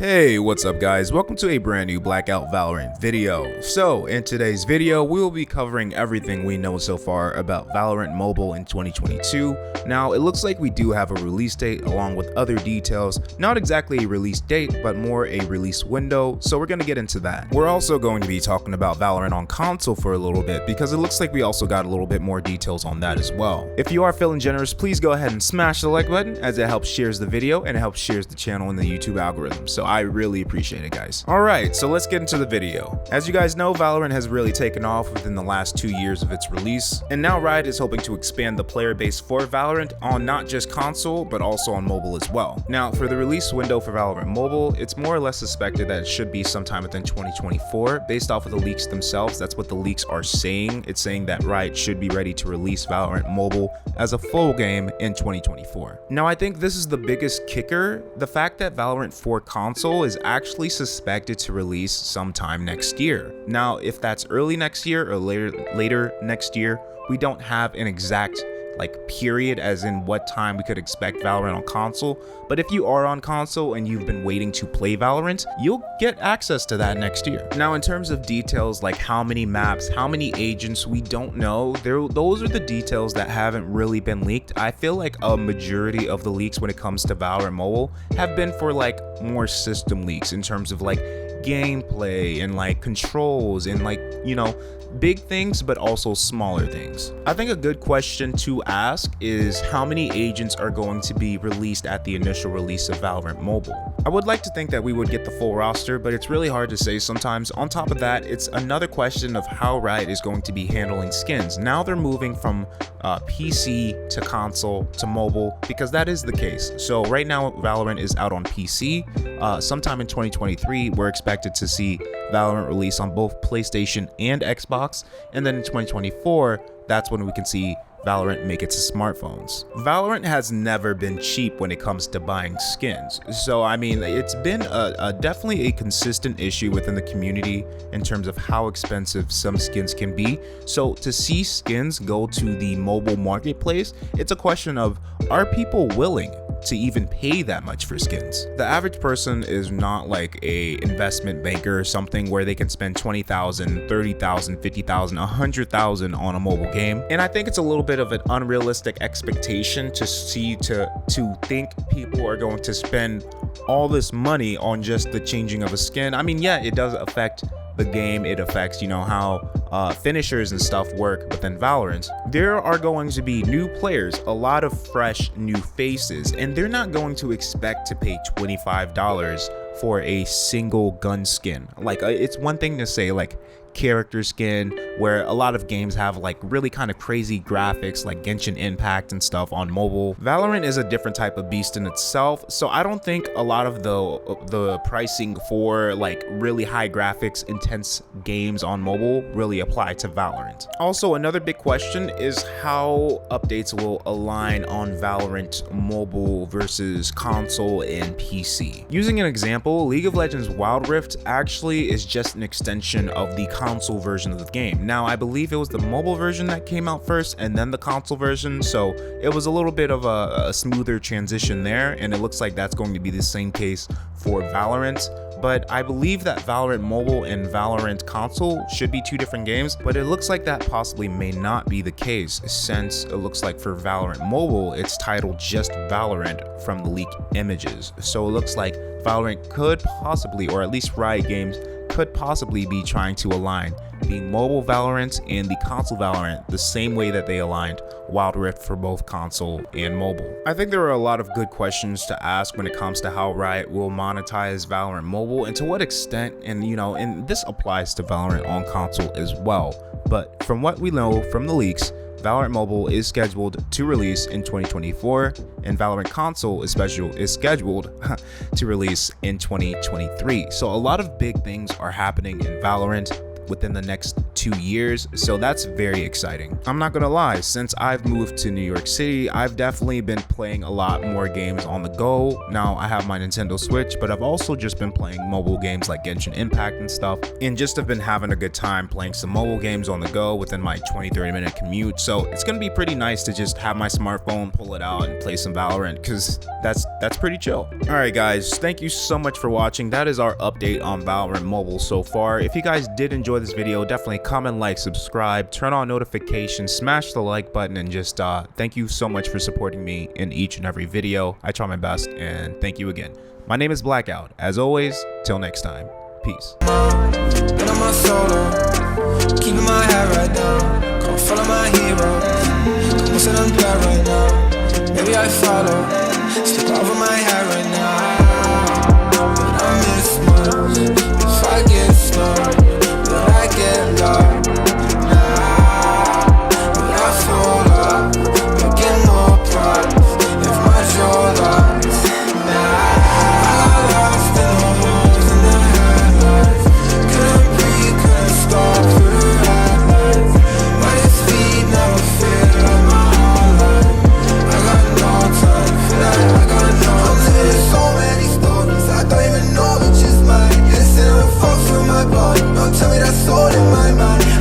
Hey, what's up guys? Welcome to a brand new Blackout Valorant video. So in today's video, we will be covering everything we know so far about Valorant Mobile in 2022. Now, it looks like we do have a release date along with other details. Not exactly a release date, but more a release window, so we're going to get into that. We're also going to be talking about Valorant on console for a little bit because it looks like we also got a little bit more details on that as well. If you are feeling generous, please go ahead and smash the like button as it helps shares the video and it helps shares the channel in the YouTube algorithm. So I really appreciate it, guys. Alright, so let's get into the video. As you guys know, Valorant has really taken off within the last 2 years of its release, and now Riot is hoping to expand the player base for Valorant on not just console, but also on mobile as well. Now, for the release window for Valorant Mobile, it's more or less suspected that it should be sometime within 2024, based off of the leaks themselves. That's what the leaks are saying. It's saying that Riot should be ready to release Valorant Mobile as a full game in 2024. Now, I think this is the biggest kicker, the fact that Valorant for console is actually suspected to release sometime next year. Now, if that's early next year or later next year, we don't have an exact period as in what time we could expect Valorant on console, but if you are on console and you've been waiting to play Valorant, you'll get access to that next year. Now, in terms of details like how many maps, how many agents, we don't know. Those are the details that haven't really been leaked. I feel like a majority of the leaks when it comes to Valorant Mobile have been for more system leaks in terms of gameplay and controls and big things, but also smaller things. I think a good question to ask is how many agents are going to be released at the initial release of Valorant Mobile. I would like to think that we would get the full roster, but it's really hard to say sometimes. On top of that, it's another question of how Riot is going to be handling skins. Now they're moving from PC to console to mobile, because that is the case. So right now Valorant is out on PC. Sometime in 2023 we're expected to see Valorant release on both PlayStation and Xbox, and then in 2024 that's when we can see Valorant make it to smartphones. Valorant has never been cheap when it comes to buying skins. So I mean, it's been definitely a consistent issue within the community in terms of how expensive some skins can be. So to see skins go to the mobile marketplace, it's a question of, are people willing to even pay that much for skins? The average person is not like a investment banker or something where they can spend 20,000, 30,000, 50,000, 100,000 on a mobile game. And I think it's a little bit of an unrealistic expectation to think people are going to spend all this money on just the changing of a skin. I mean, yeah, it does affect the game. It affects, how finishers and stuff work within Valorant. There are going to be new players, a lot of fresh new faces, and they're not going to expect to pay $25 for a single gun skin. It's one thing to say character skin, where a lot of games have really kind of crazy graphics like Genshin Impact and stuff on mobile. Valorant is a different type of beast in itself, so I don't think a lot of the pricing for really high graphics intense games on mobile really apply to Valorant. Also, another big question is how updates will align on Valorant mobile versus console and PC. Using an example, League of Legends Wild Rift actually is just an extension of the console version of the game. Now, I believe it was the mobile version that came out first and then the console version, so it was a little bit of a smoother transition there, and it looks like that's going to be the same case for Valorant. But I believe that Valorant Mobile and Valorant Console should be two different games, but it looks like that possibly may not be the case, since it looks like for Valorant Mobile, it's titled just Valorant from the leak images. So it looks like Valorant could possibly, or at least Riot Games could possibly be trying to align the mobile Valorant and the console Valorant the same way that they aligned Wild Rift for both console and mobile. I think there are a lot of good questions to ask when it comes to how Riot will monetize Valorant Mobile and to what extent, and this applies to Valorant on console as well. But from what we know from the leaks, Valorant Mobile is scheduled to release in 2024, and Valorant Console is scheduled to release in 2023. So a lot of big things are happening in Valorant within the next 2 years, so that's very exciting. I'm not gonna lie, since I've moved to New York City, I've definitely been playing a lot more games on the go. Now I have my Nintendo Switch, but I've also just been playing mobile games like Genshin Impact and stuff, and just have been having a good time playing some mobile games on the go within my 20-30 minute commute. So it's gonna be pretty nice to just have my smartphone, pull it out and play some Valorant, because that's pretty chill. Alright guys, thank you so much for watching. That is our update on Valorant Mobile so far. If you guys did enjoy this video, definitely comment, like, subscribe, turn on notifications, smash the like button, and just thank you so much for supporting me in each and every video. I try my best, and thank you again. My name is Blakkout. As always, till next time, peace. Been on my solo, keeping my head right down. Can't follow my heroes, what's it unfair right now? Maybe I follow, slip over my head.